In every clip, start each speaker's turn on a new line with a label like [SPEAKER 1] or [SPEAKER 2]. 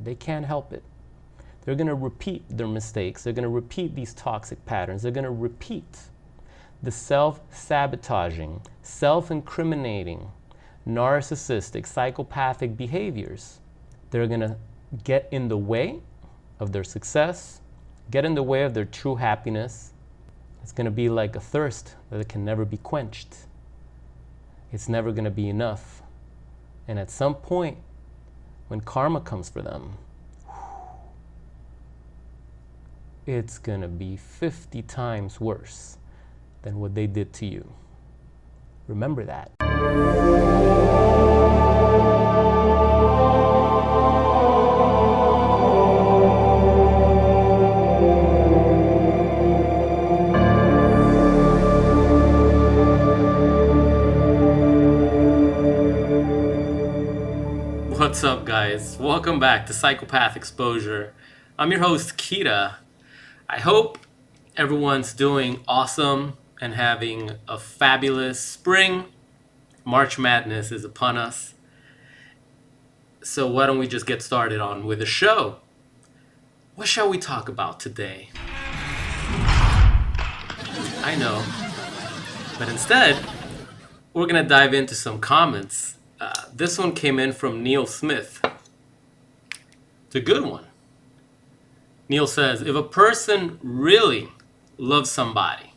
[SPEAKER 1] They can't help it. They're going to repeat their mistakes. They're going to repeat these toxic patterns. They're going to repeat the self-sabotaging, self-incriminating, narcissistic, psychopathic behaviors. They're going to get in the way of their success, get in the way of their true happiness. It's going to be like a thirst that can never be quenched. It's never going to be enough. And at some point, when karma comes for them, it's going to be 50 times worse than what they did to you. Remember that. What's up, guys? Welcome back to Psychopath Exposure. I'm your host, Kita. I hope everyone's doing awesome and having a fabulous spring. March Madness is upon us. So why don't we just get started on with the show? What shall we talk about today? I know. But instead, we're going to dive into some comments. This one came in from Neil Smith. It's a good one. Neil says, if a person really loves somebody,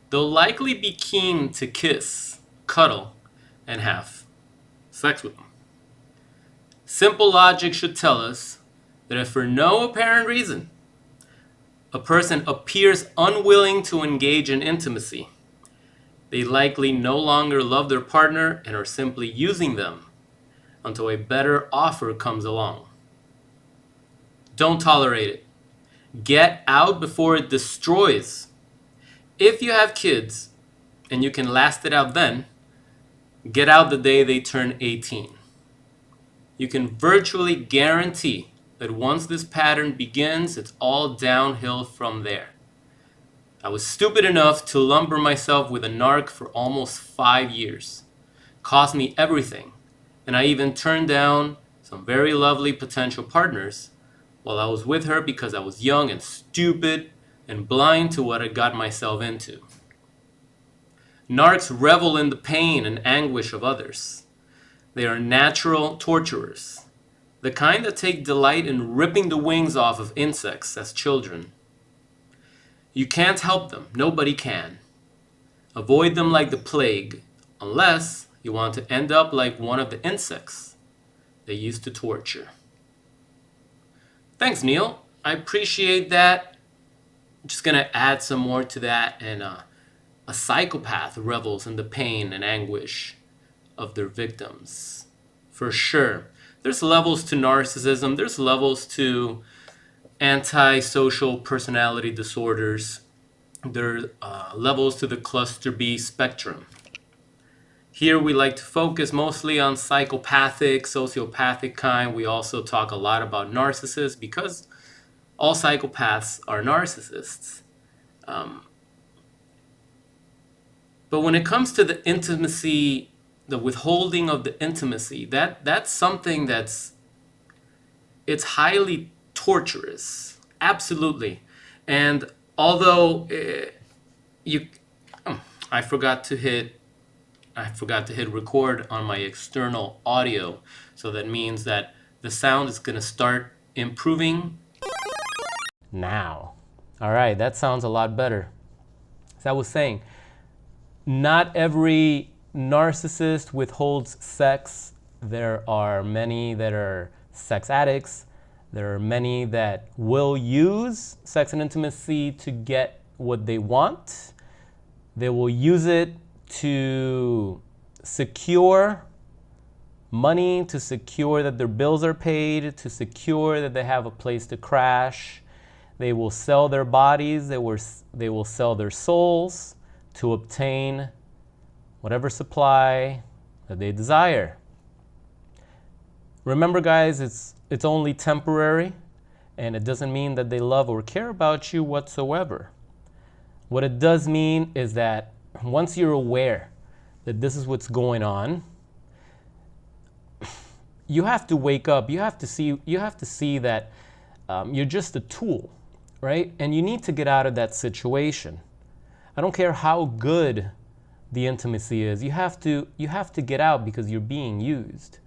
[SPEAKER 1] they'll likely be keen to kiss, cuddle, and have sex with them. Simple logic should tell us that if for no apparent reason a person appears unwilling to engage in intimacy, they likely no longer love their partner and are simply using them until a better offer comes along. Don't tolerate it. Get out before it destroys. If you have kids and you can last it out then, get out the day they turn 18. You can virtually guarantee that once this pattern begins, it's all downhill from there. I was stupid enough to lumber myself with a narc for almost 5 years. Cost me everything, and I even turned down some very lovely potential partners while I was with her because I was young and stupid and blind to what I got myself into. Narcs revel in the pain and anguish of others. They are natural torturers, the kind that take delight in ripping the wings off of insects as children. You can't help them. Nobody can. Avoid them like the plague, unless you want to end up like one of the insects they used to torture. Thanks, Neil. I appreciate that. I'm just going to add some more to that. And a psychopath revels in the pain and anguish of their victims. For sure. There's levels to narcissism. There's levels to antisocial personality disorders. There are levels to the cluster B spectrum. Here we like to focus mostly on psychopathic, sociopathic kind. We also talk a lot about narcissists because all psychopaths are narcissists. But when it comes to the intimacy, the withholding of the intimacy, that's something it's highly torturous, absolutely. And although I forgot to hit record on my external audio, so that means that the sound is going to start improving now. All right, that sounds a lot better. As I was saying, not every narcissist withholds sex. There are many that are sex addicts. There are many that will use sex and intimacy to get what they want. They will use it to secure money, to secure that their bills are paid, to secure that they have a place to crash. They will sell their bodies, they will sell their souls to obtain whatever supply that they desire. Remember, guys, it's only temporary, and it doesn't mean that they love or care about you whatsoever. What it does mean is that once you're aware that this is what's going on,
[SPEAKER 2] you have to wake up. You have to see that you're just a tool, right? And you need to get out of that situation. I don't care how good the intimacy is. You have to get out because you're being used.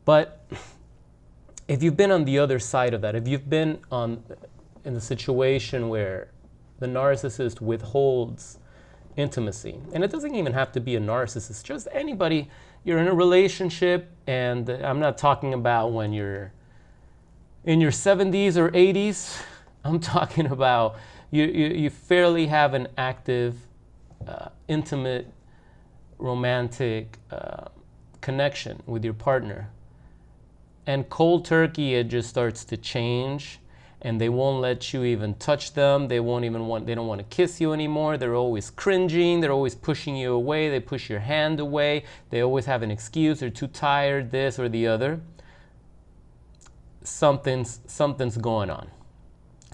[SPEAKER 2] But if you've been on the other side of that, if you've been in the situation where the narcissist withholds intimacy, and it doesn't even have to be a narcissist, just anybody, you're in a relationship, and I'm not talking about when you're in your 70s or 80s. I'm talking about you fairly have an active, intimate, romantic connection with your partner. And cold turkey, it just starts to change, and they won't let you even touch them. They don't want to kiss you anymore. They're always cringing. They're always pushing you away. They push your hand away. They always have an excuse. They're too tired, this or the other. Something's going on.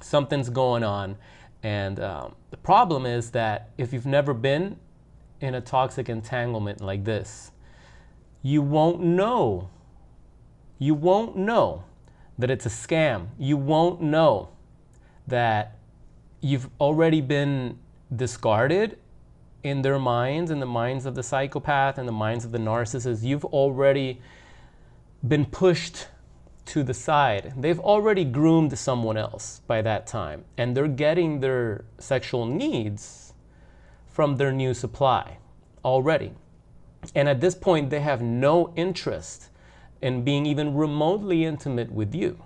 [SPEAKER 2] Something's going on. And the problem is that if you've never been in a toxic entanglement like this, you won't know. You won't know that it's a scam. You won't know that you've already been discarded in their minds, in the minds of the psychopath, in the minds of the narcissist. You've already been pushed to the side. They've already groomed someone else by that time, and they're getting their sexual needs from their new supply already. And at this point, they have no interest in being even remotely intimate with you.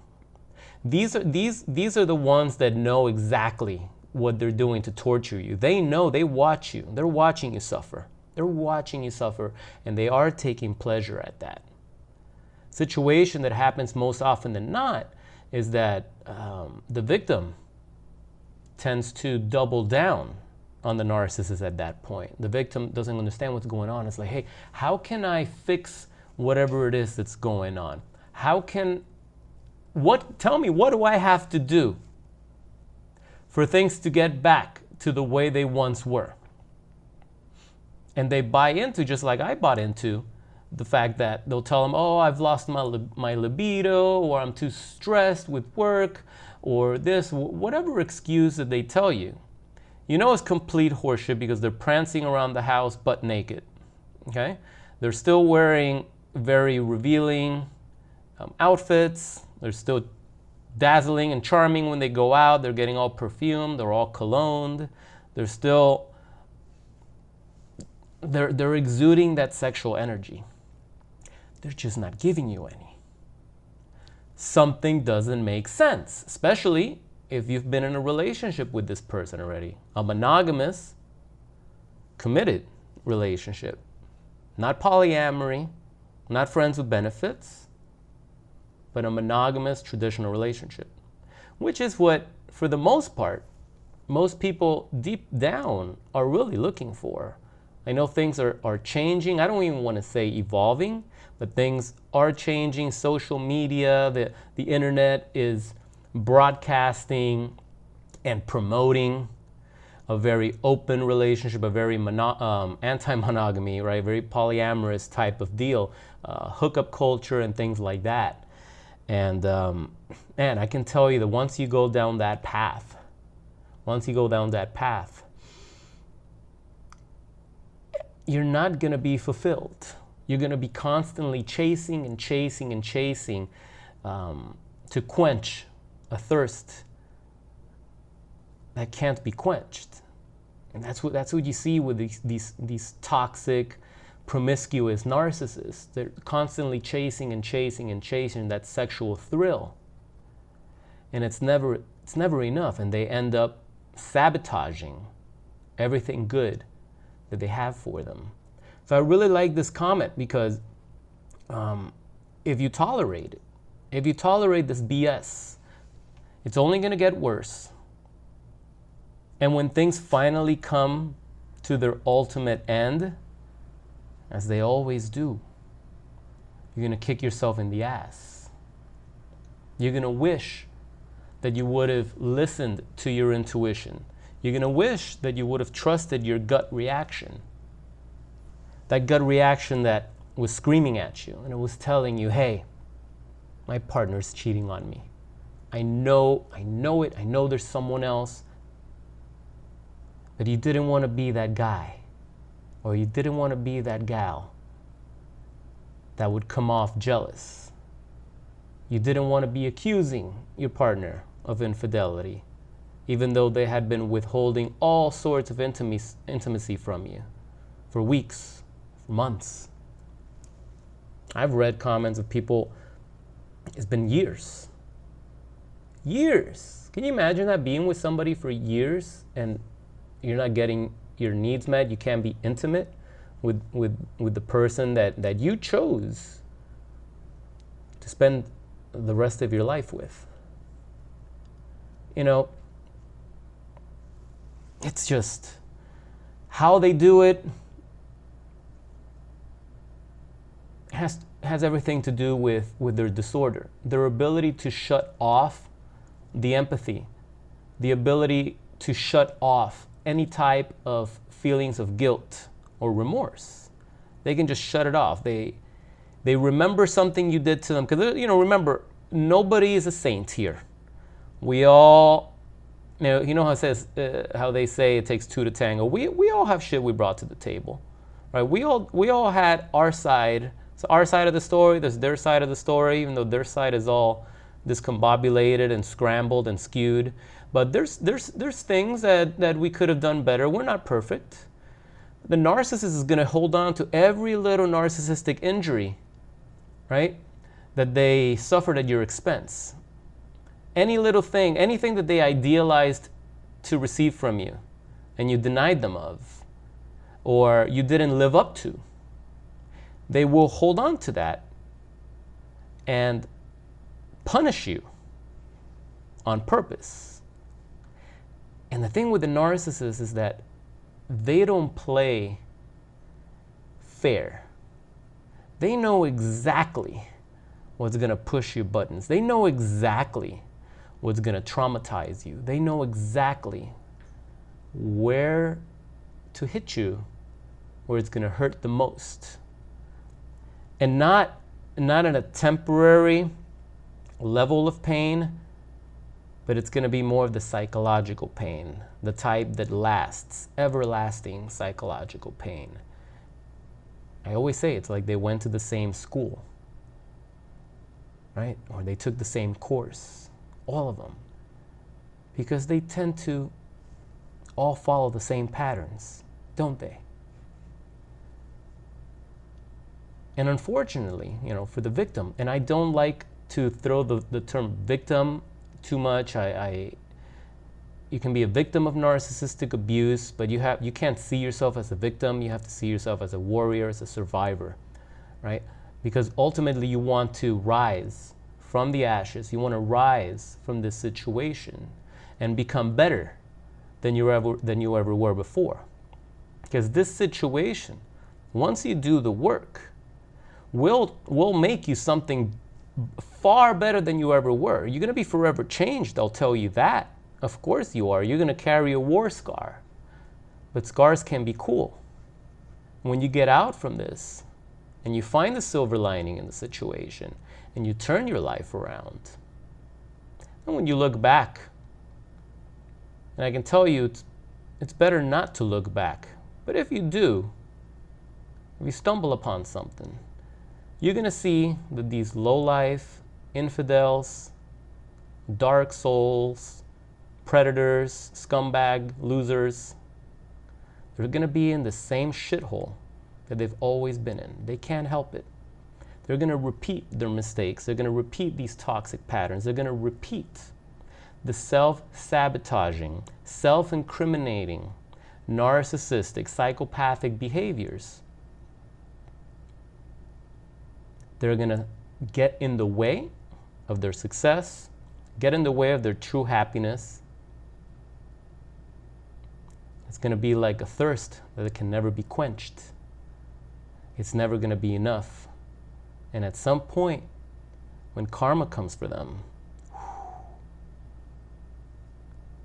[SPEAKER 2] These are the ones that know exactly what they're doing to torture you. They know, they watch you. They're watching you suffer. They're watching you suffer, and they are taking pleasure at that. Situation that happens most often than not is that the victim tends to double down on the narcissist at that point. The victim doesn't understand what's going on. It's like, hey, how can I fix whatever it is that's going on? Tell me, what do I have to do for things to get back to the way they once were? And they buy into, just like I bought into, the fact that they'll tell them, oh, I've lost my libido, or I'm too stressed with work, or this, whatever excuse that they tell you. You know it's complete horseshit, because they're prancing around the house butt naked, okay? They're still wearing very revealing outfits. They're still dazzling and charming when they go out. They're getting all perfumed. They're all cologned. They're still, they're exuding that sexual energy. They're just not giving you any. Something doesn't make sense, especially if you've been in a relationship with this person already. A monogamous, committed relationship. Not polyamory, not friends with benefits, but a monogamous traditional relationship, which is what, for the most part, most people deep down are really looking for. I know things are changing. I don't even want to say evolving, but things are changing. Social media, the internet is broadcasting and promoting a very open relationship, a very anti-monogamy, right? Very polyamorous type of deal, hookup culture and things like that. And man, I can tell you that once you go down that path, you're not going to be fulfilled. You're going to be constantly chasing and chasing and chasing to quench a thirst that can't be quenched. And that's what you see with these toxic, promiscuous narcissists. They're constantly chasing and chasing and chasing that sexual thrill. And it's never enough, and they end up sabotaging everything good that they have for them. So I really like this comment, because if you tolerate this BS, it's only going to get worse. And when things finally come to their ultimate end, as they always do, you're going to kick yourself in the ass. You're going to wish that you would have listened to your intuition. You're going to wish that you would have trusted your gut reaction. That gut reaction that was screaming at you and it was telling you, hey, my partner's cheating on me. I know it. I know there's someone else. But you didn't want to be that guy, or you didn't want to be that gal that would come off jealous. You didn't want to be accusing your partner of infidelity, even though they had been withholding all sorts of intimacy from you for weeks, for months. I've read comments of people, it's been years. Years. Can you imagine that, being with somebody for years and you're not getting your needs met? You can't be intimate with the person that you chose to spend the rest of your life with. You know, it's just how they do it has everything to do with their disorder, their ability to shut off the empathy, the ability to shut off any type of feelings of guilt or remorse. They can just shut it off. They remember something you did to them. Because, remember, nobody is a saint here. We all, you know how it says, how they say it takes two to tango. We all have shit we brought to the table, right? We all had our side. So our side of the story, there's their side of the story, even though their side is all discombobulated and scrambled and skewed. But there's things that we could have done better. We're not perfect. The narcissist is going to hold on to every little narcissistic injury, right, that they suffered at your expense. Any little thing, anything that they idealized to receive from you and you denied them of, or you didn't live up to, they will hold on to that and punish you on purpose. And the thing with the narcissist is that they don't play fair. They know exactly what's going to push your buttons. They know exactly what's going to traumatize you. They know exactly where to hit you, where it's going to hurt the most. And not in a temporary level of pain, but it's going to be more of the psychological pain, the type that lasts, everlasting psychological pain. I always say it's like they went to the same school, right? Or they took the same course, all of them, because they tend to all follow the same patterns, don't they? And unfortunately, for the victim, and I don't like to throw the term victim too much. You can be a victim of narcissistic abuse, but you can't see yourself as a victim. You have to see yourself as a warrior, as a survivor, right? Because ultimately you want to rise from the ashes. You want to rise from this situation and become better than you ever were before. Because this situation, once you do the work, will make you something far better than you ever were. You're going to be forever changed, I'll tell you that. Of course you are. You're going to carry a war scar. But scars can be cool. When you get out from this, and you find the silver lining in the situation, and you turn your life around, and when you look back, and I can tell you it's better not to look back, but if you do, if you stumble upon something, you're going to see that these low-life, infidels, dark souls, predators, scumbag, losers, they're going to be in the same shithole that they've always been in. They can't help it. They're going to repeat their mistakes. They're going to repeat these toxic patterns. They're going to repeat the self-sabotaging, self-incriminating, narcissistic, psychopathic behaviors. They're going to get in the way of their success, get in the way of their true happiness. It's going to be like a thirst that can never be quenched. It's never going to be enough. And at some point, when karma comes for them,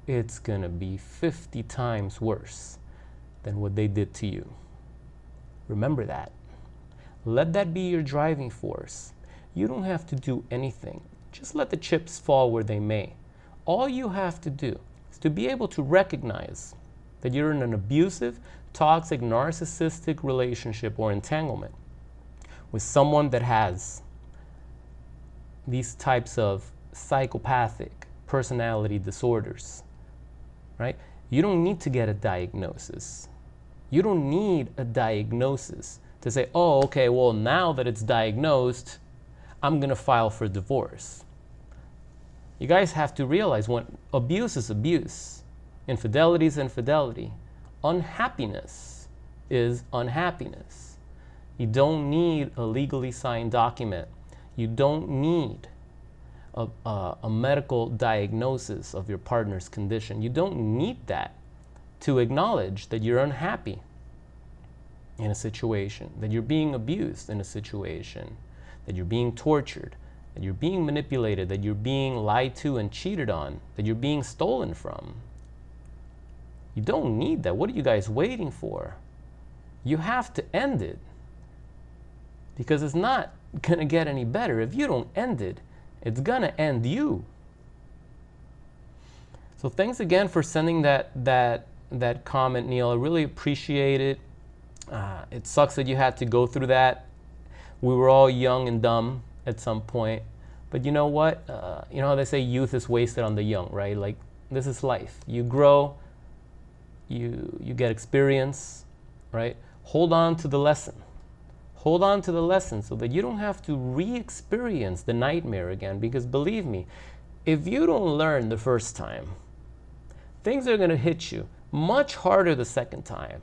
[SPEAKER 2] it's going to be 50 times worse than what they did to you. Remember that. Let that be your driving force. You don't have to do anything. Just let the chips fall where they may. All you have to do is to be able to recognize that you're in an abusive, toxic, narcissistic relationship or entanglement with someone that has these types of psychopathic personality disorders, right? You don't need to get a diagnosis. You don't need a diagnosis to say, oh, okay, well, now that it's diagnosed, I'm going to file for divorce. You guys have to realize when abuse is abuse, infidelity is infidelity, unhappiness is unhappiness. You don't need a legally signed document. You don't need a medical diagnosis of your partner's condition. You don't need that to acknowledge that you're unhappy in a situation, that you're being abused in a situation, that you're being tortured, that you're being manipulated, that you're being lied to and cheated on, that you're being stolen from. You don't need that. What are you guys waiting for? You have to end it, because it's not going to get any better. If you don't end it, it's going to end you. So thanks again for sending that comment, Neil. I really appreciate it. It sucks that you had to go through that. We were all young and dumb at some point. But you know what? You know how they say youth is wasted on the young, right? Like, this is life. You grow, you get experience, right? Hold on to the lesson. Hold on to the lesson so that you don't have to re-experience the nightmare again. Because believe me, if you don't learn the first time, things are going to hit you much harder the second time,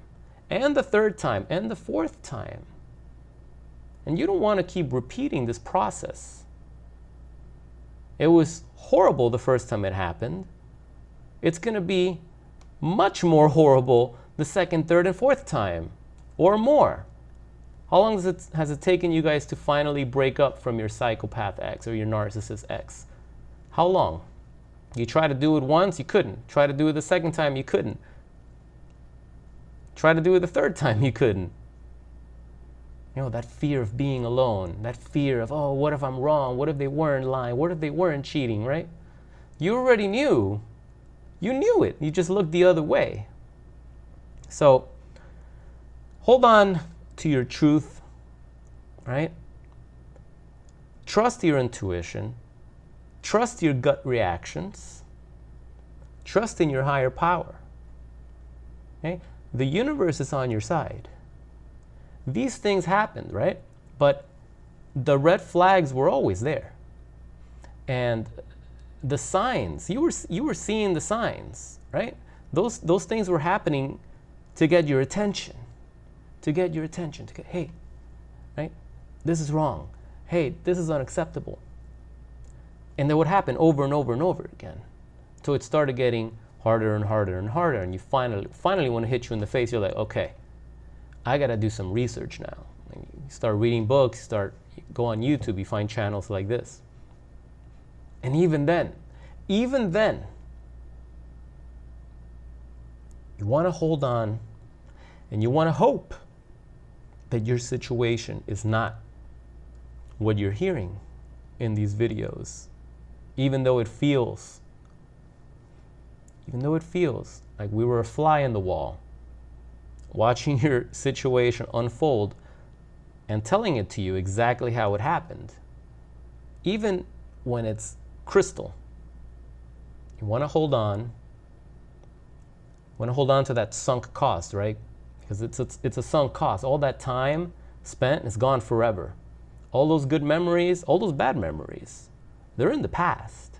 [SPEAKER 2] and the third time, and the fourth time. And you don't want to keep repeating this process. It was horrible the first time it happened. It's going to be much more horrible the second, third, and fourth time, or more. How long has it taken you guys to finally break up from your psychopath ex or your narcissist ex? How long? You tried to do it once, you couldn't. Try to do it the second time, you couldn't. Try to do it the third time, you couldn't. You know, that fear of being alone, that fear of, oh, what if I'm wrong? What if they weren't lying? What if they weren't cheating, right? You already knew. You knew it. You just looked the other way. So, hold on to your truth, right? Trust your intuition. Trust your gut reactions. Trust in your higher power. Okay? The universe is on your side. These things happened, right? But the red flags were always there. And the signs, you were seeing the signs, right? Those things were happening to get your attention. To get your attention. To get, hey, right? This is wrong. Hey, this is unacceptable. And that would happen over and over and over again. So it started getting harder and harder and harder. And you finally want to hit you in the face. You're like, okay, I got to do some research now. And you start reading books, you go on YouTube, you find channels like this. And even then, you want to hold on and you want to hope that your situation is not what you're hearing in these videos, even though it feels like we were a fly in the wall, watching your situation unfold and telling it to you exactly how it happened. Even when it's crystal, you want to hold on. To that sunk cost, right? Because it's a sunk cost. All that time spent is gone forever. All those good memories, all those bad memories, they're in the past.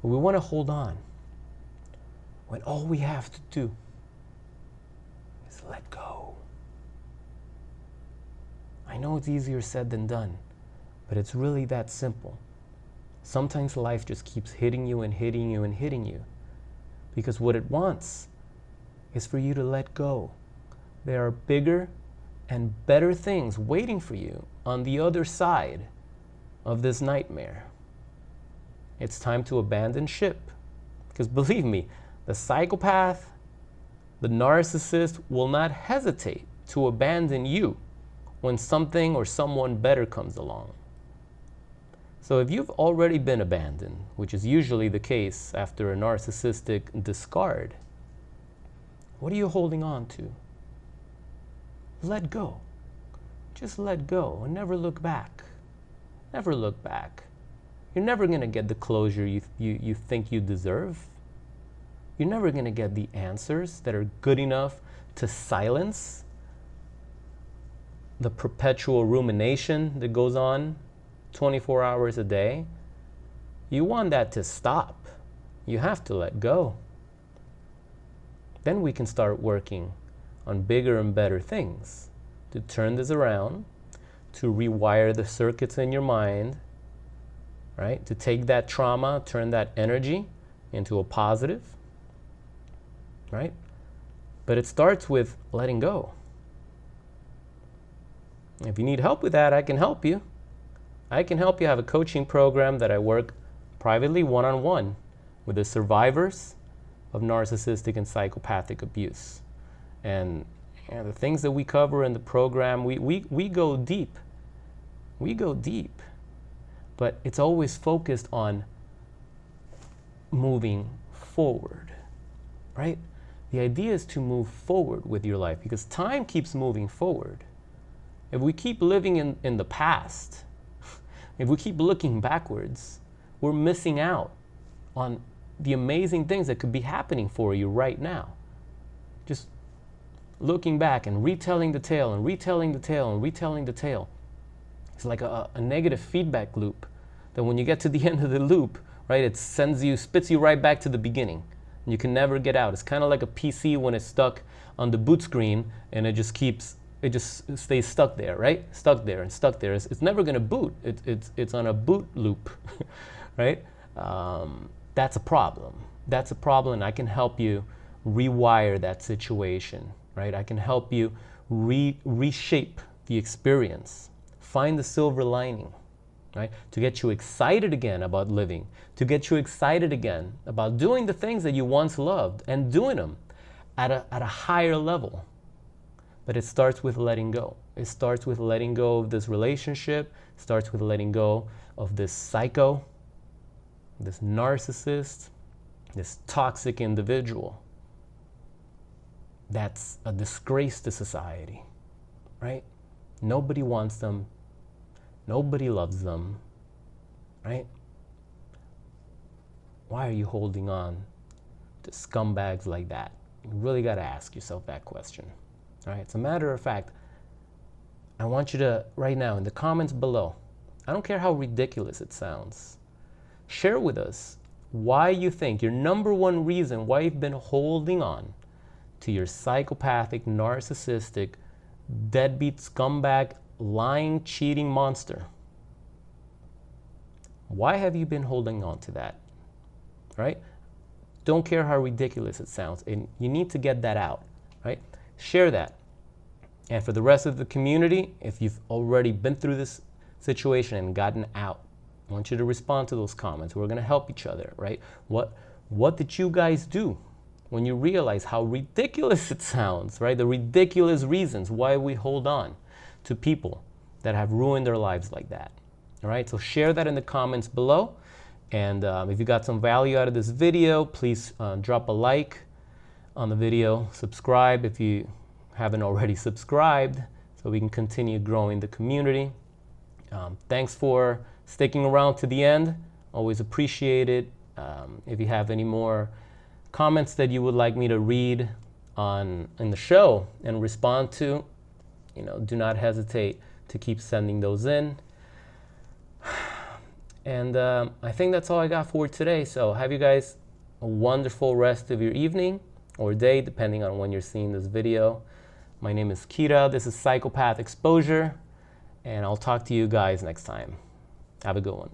[SPEAKER 2] But we want to hold on when all we have to do is let go. I know it's easier said than done, but it's really that simple. Sometimes life just keeps hitting you and hitting you and hitting you, because what it wants is for you to let go. There are bigger and better things waiting for you on the other side of this nightmare. It's time to abandon ship. Because believe me, the psychopath, the narcissist will not hesitate to abandon you when something or someone better comes along. So if you've already been abandoned, which is usually the case after a narcissistic discard, what are you holding on to? Let go. Just let go and never look back. Never look back. You're never going to get the closure you think you deserve. You're never going to get the answers that are good enough to silence the perpetual rumination that goes on 24 hours a day. You want that to stop. You have to let go. Then we can start working on bigger and better things to turn this around, to rewire the circuits in your mind, right? To take that trauma, turn that energy into a positive, right? But it starts with letting go. If you need help with that, I can help you. I can help you. I have a coaching program that I work privately, one-on-one, with the survivors of narcissistic and psychopathic abuse. And the things that we cover in the program, we go deep. We go deep. But it's always focused on moving forward, right? The idea is to move forward with your life because time keeps moving forward. If we keep living in the past, if we keep looking backwards, we're missing out on the amazing things that could be happening for you right now. Just looking back and retelling the tale and retelling the tale and retelling the tale. It's like a negative feedback loop that when you get to the end of the loop, right, it spits you right back to the beginning. And you can never get out. It's kind of like a PC when it's stuck on the boot screen and it just stays stuck there, right? Stuck there and stuck there. It's never going to boot. It's on a boot loop, right? That's a problem. That's a problem, and I can help you rewire that situation, right? I can help you reshape the experience. Find the silver lining, right? To get you excited again about living, to get you excited again about doing the things that you once loved and doing them at a higher level. But it starts with letting go. It starts with letting go of this relationship. It starts with letting go of this psycho, this narcissist, this toxic individual. That's a disgrace to society, right? Nobody wants them. Nobody loves them, right? Why are you holding on to scumbags like that? You really got to ask yourself that question. All right, as a matter of fact, I want you to, right now, in the comments below, I don't care how ridiculous it sounds, share with us why you think, your number one reason why you've been holding on to your psychopathic, narcissistic, deadbeat, scumbag, lying, cheating monster. Why have you been holding on to that, right? Don't care how ridiculous it sounds, and you need to get that out, right? Share that. And for the rest of the community, if you've already been through this situation and gotten out, I want you to respond to those comments. We're going to help each other, right? What did you guys do when you realize how ridiculous it sounds, right? The ridiculous reasons why we hold on to people that have ruined their lives like that, all right? So share that in the comments below. And if you got some value out of this video, please drop a like on the video, subscribe if you haven't already subscribed, so we can continue growing the community. Thanks for sticking around to the end. Always appreciate it. If you have any more comments that you would like me to read in the show and respond to, do not hesitate to keep sending those in. And I think that's all I got for today. So have you guys a wonderful rest of your evening or day, depending on when you're seeing this video. My name is Kira. This is Psychopath Exposure, and I'll talk to you guys next time. Have a good one.